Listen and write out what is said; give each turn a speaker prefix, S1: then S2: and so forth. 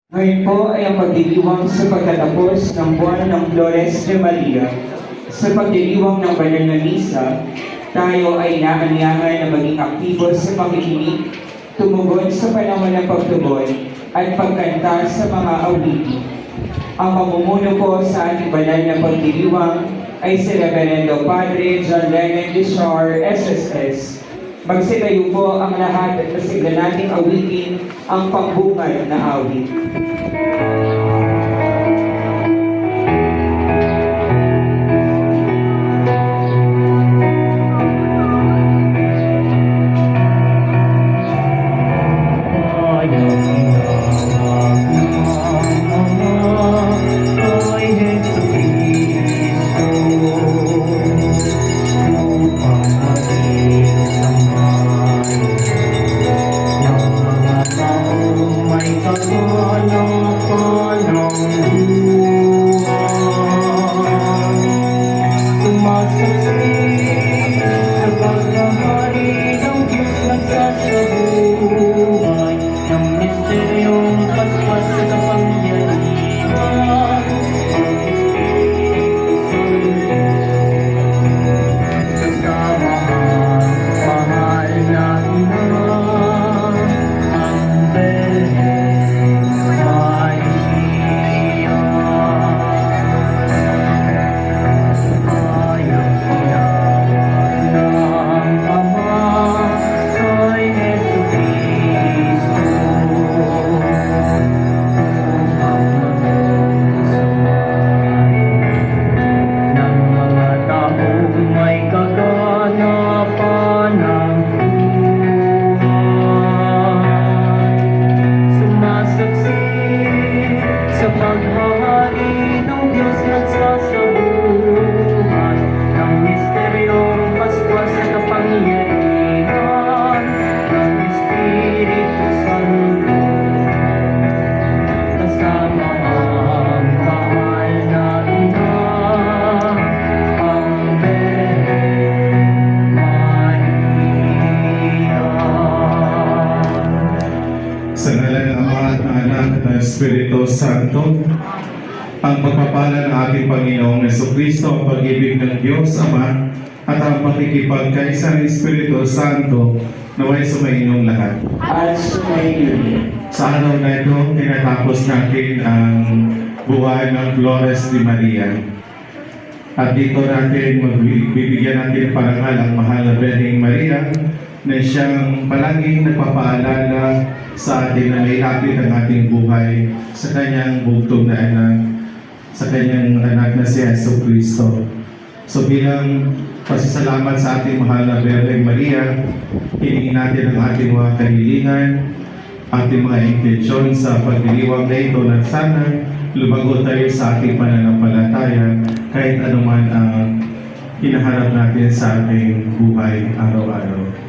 S1: Ngayon po ay ang pagdiriwang sa pagtatapos ng buwan ng Flores de Maria. Sa pagdiriwang ng banal na misa, tayo ay naanyahan na maging aktibo sa pakikinig, tumugon sa panahon ng pagtugon, at pagkanta sa mga awitin. Ang mamumuno po sa ating banal na pagdiriwang ay si Reverendo Padre John Lennon Dishar, SSS. Magsitayo po ang lahat at pasigla nating awitin ang pangbungad na awit.
S2: Sa ngalan ng Ama at ng Anak at ng Espiritu Santo, ang pagpapala ng ating Panginoong Jesucristo, ang pag-ibig ng Diyos Ama, at ang pakikipagkaisa ng Espiritu Santo naway sumainyong lahat.
S1: At sumayin.
S2: Sa araw na ito, tinatapos natin ang buwan ng Flores de Maria. At dito natin magbibigyan natin parangal ang mahal na Birheng Maria na siyang palaging nagpapaalala sa atin na may lapit ang ating buhay sa kanyang bugtong na anak, sa kanyang anak na si Jesucristo. So bilang pasasalamat sa ating mahal na Birheng Maria, hiningin natin ang ating mga kahilingan, ating mga intensyon sa pagdiriwang na ito na sana lumago tayo sa ating pananampalataya kahit anuman ang hinaharap natin sa ating buhay araw-araw.